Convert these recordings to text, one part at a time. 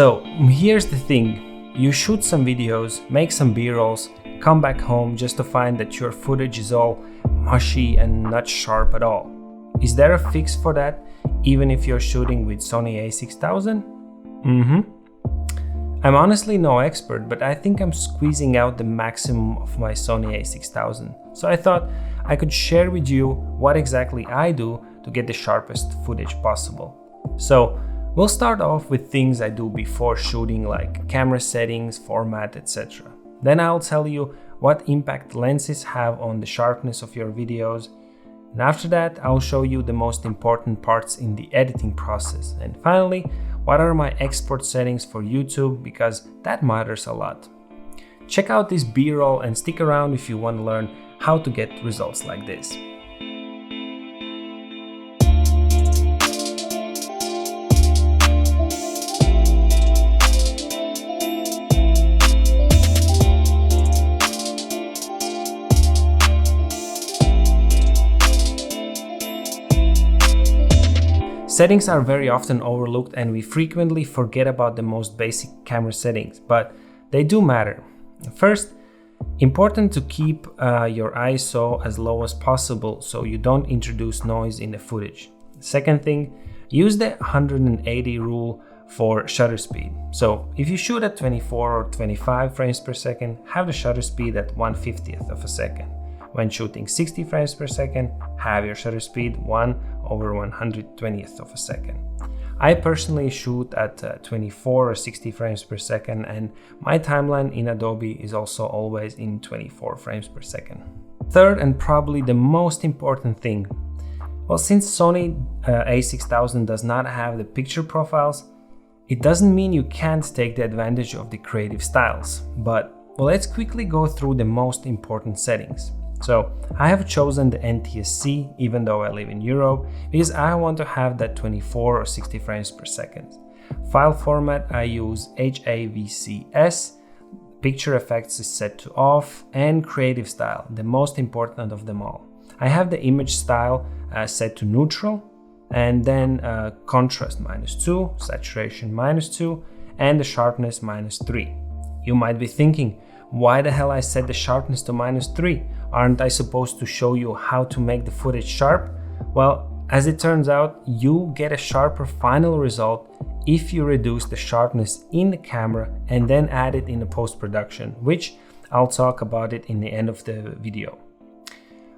So here's the thing, you shoot some videos, make some B-rolls, come back home just to find that your footage is all mushy and not sharp at all. Is there a fix for that, even if you're shooting with Sony a6000? I'm honestly no expert, but I think I'm squeezing out the maximum of my Sony a6000. So I thought I could share with you what exactly I do to get the sharpest footage possible. So we'll start off with things I do before shooting, like camera settings, format, etc. Then I'll tell you what impact lenses have on the sharpness of your videos. And after that, I'll show you the most important parts in the editing process. And finally, what are my export settings for YouTube, because that matters a lot. Check out this B-roll and stick around if you want to learn how to get results like this. Settings are very often overlooked and we frequently forget about the most basic camera settings, but they do matter. First, important to keep your ISO as low as possible so you don't introduce noise in the footage. Second thing, use the 180 rule for shutter speed. So if you shoot at 24 or 25 frames per second, have the shutter speed at 1/50th of a second. When shooting 60 frames per second, have your shutter speed 1/120th of a second. I personally shoot at 24 or 60 frames per second, and my timeline in Adobe is also always in 24 frames per second. Third, and probably the most important thing, well, since Sony a6000 does not have the picture profiles, it doesn't mean you can't take the advantage of the creative styles. But well, let's quickly go through the most important settings. So I have chosen the NTSC even though I live in Europe, because I want to have that 24 or 60 frames per second. File format, I use HAVCS, picture effects is set to off, and creative style, the most important of them all. I have the image style set to neutral, and then contrast -2, saturation -2, and the sharpness -3. You might be thinking, why the hell I set the sharpness to -3? Aren't I supposed to show you how to make the footage sharp? Well, as it turns out, you get a sharper final result if you reduce the sharpness in the camera and then add it in the post-production, which I'll talk about it in the end of the video.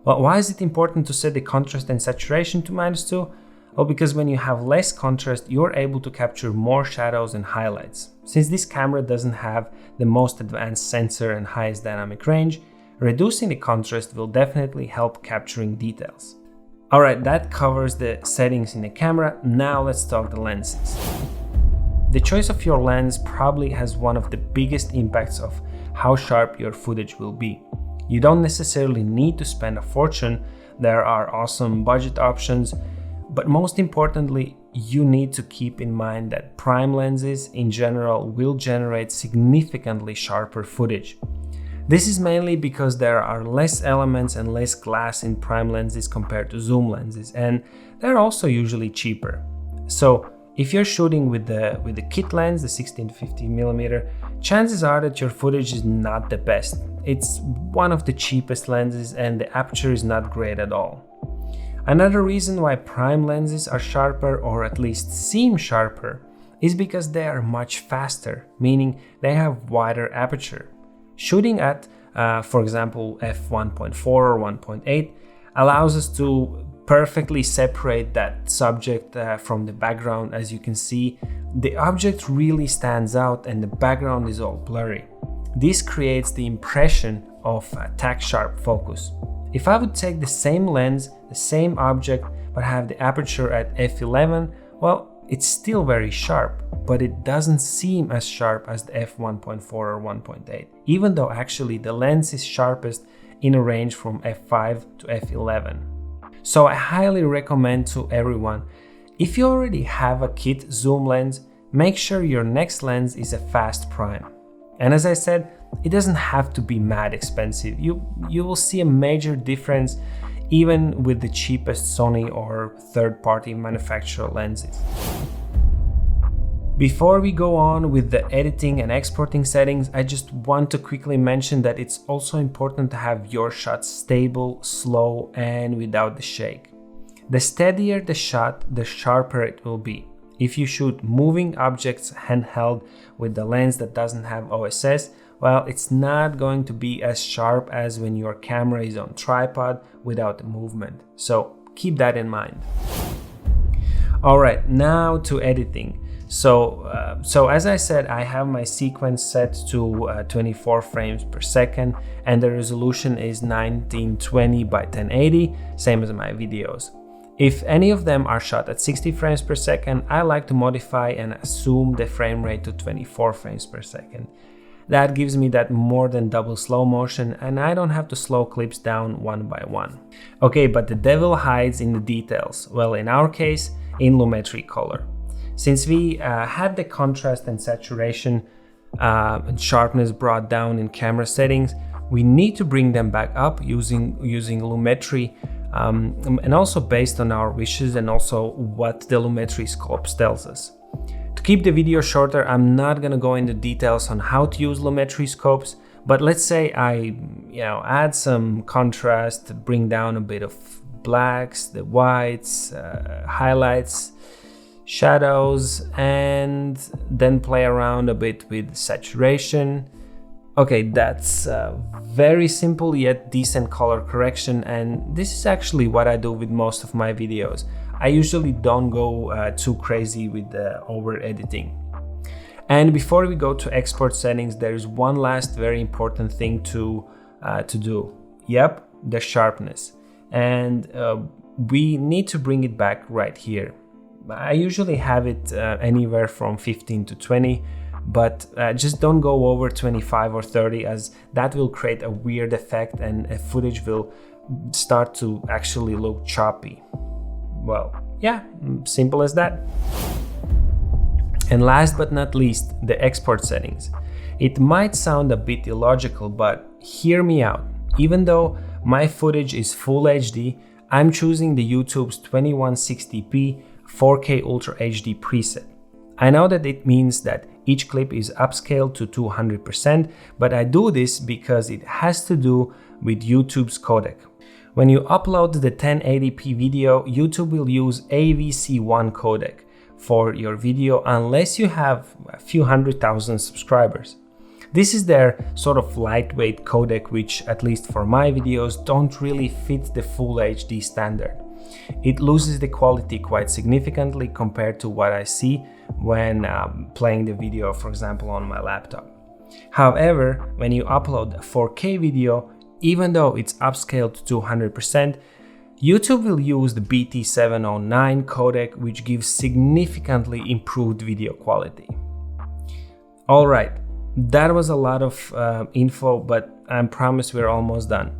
Well, why is it important to set the contrast and saturation to -2? Well, because when you have less contrast, you're able to capture more shadows and highlights. Since this camera doesn't have the most advanced sensor and highest dynamic range, reducing the contrast will definitely help capturing details. Alright, that covers the settings in the camera. Now let's talk the lenses. The choice of your lens probably has one of the biggest impacts of how sharp your footage will be. You don't necessarily need to spend a fortune. There are awesome budget options. But most importantly, you need to keep in mind that prime lenses in general will generate significantly sharper footage. This is mainly because there are less elements and less glass in prime lenses compared to zoom lenses, and they're also usually cheaper. So if you're shooting with the kit lens, the 16-50mm, chances are that your footage is not the best. It's one of the cheapest lenses and the aperture is not great at all. Another reason why prime lenses are sharper, or at least seem sharper, is because they are much faster, meaning they have wider aperture. Shooting at, for example, f1.4 or 1.8 allows us to perfectly separate that subject from the background. As you can see, the object really stands out and the background is all blurry. This creates the impression of tack sharp focus. If I would take the same lens, the same object, but have the aperture at f11, well, it's still very sharp, but it doesn't seem as sharp as the f1.4 or 1.8, even though actually the lens is sharpest in a range from f5 to f11. So I highly recommend to everyone, if you already have a kit zoom lens, make sure your next lens is a fast prime. And as I said, it doesn't have to be mad expensive. You will see a major difference even with the cheapest Sony or third-party manufacturer lenses. Before we go on with the editing and exporting settings, I just want to quickly mention that it's also important to have your shots stable, slow, and without the shake. The steadier the shot, the sharper it will be. If you shoot moving objects handheld with the lens that doesn't have OSS, well, it's not going to be as sharp as when your camera is on tripod without movement. So keep that in mind. All right, now to editing. So as I said, I have my sequence set to 24 frames per second, and the resolution is 1920 by 1080, same as my videos. If any of them are shot at 60 frames per second, I like to modify and assume the frame rate to 24 frames per second. That gives me that more than double slow motion, and I don't have to slow clips down one by one. Okay, but the devil hides in the details. Well, in our case, in Lumetri color. Since we had the contrast and saturation and sharpness brought down in camera settings, we need to bring them back up using Lumetri, and also based on our wishes and also what the Lumetri scopes tells us. To keep the video shorter, I'm not gonna go into details on how to use Lumetri scopes, but let's say I add some contrast, bring down a bit of blacks, the whites, highlights, shadows, and then play around a bit with saturation. Okay, that's very simple yet decent color correction, and this is actually what I do with most of my videos. I usually don't go too crazy with the over editing. And before we go to export settings, there is one last very important thing to do. Yep, the sharpness. And we need to bring it back right here. I usually have it anywhere from 15 to 20, but just don't go over 25 or 30, as that will create a weird effect and footage will start to actually look choppy. Well, yeah, simple as that. And last but not least, the export settings. It might sound a bit illogical, but hear me out. Even though my footage is full HD, I'm choosing the YouTube's 2160p 4K Ultra HD preset. I know that it means that each clip is upscaled to 200%, but I do this because it has to do with YouTube's codec. When you upload the 1080p video, YouTube will use AVC1 codec for your video unless you have a few 100,000 subscribers. This is their sort of lightweight codec, which, at least for my videos, don't really fit the full HD standard. It loses the quality quite significantly compared to what I see when playing the video, for example, on my laptop. However, when you upload a 4K video, even though it's upscaled to 200%, YouTube will use the BT709 codec, which gives significantly improved video quality. Alright, that was a lot of info, but I promise we're almost done.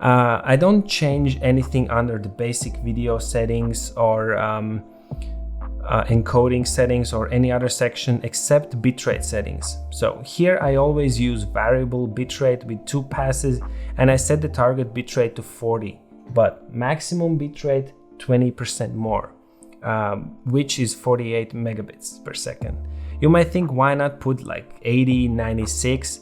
I don't change anything under the basic video settings or encoding settings or any other section except bitrate settings. So here I always use variable bitrate with 2 passes, and I set the target bitrate to 40, but maximum bitrate 20% more, which is 48 megabits per second. You might think, why not put like 80, 96?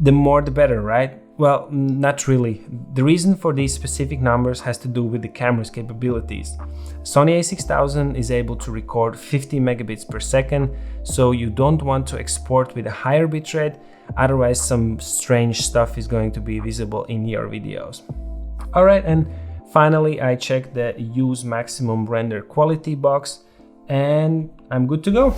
The more the better, right? Well, not really. The reason for these specific numbers has to do with the camera's capabilities. Sony a6000 is able to record 50 megabits per second, so you don't want to export with a higher bitrate, otherwise some strange stuff is going to be visible in your videos. Alright, and finally I checked the use maximum render quality box and I'm good to go.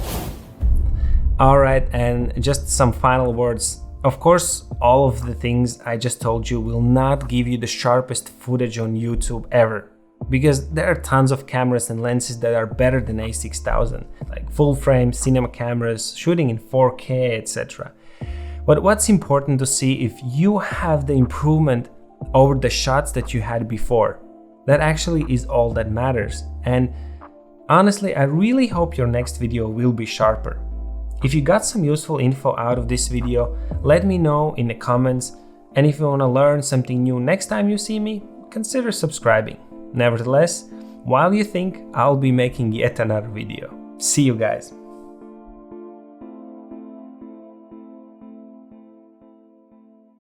Alright, and just some final words. Of course, all of the things I just told you will not give you the sharpest footage on YouTube ever, because there are tons of cameras and lenses that are better than a6000, like full frame cinema cameras, shooting in 4K, etc. But what's important to see, if you have the improvement over the shots that you had before, that actually is all that matters. And honestly, I really hope your next video will be sharper. If you got some useful info out of this video, let me know in the comments, and if you want to learn something new next time you see me, consider subscribing. Nevertheless, while you think, I'll be making yet another video. See you guys!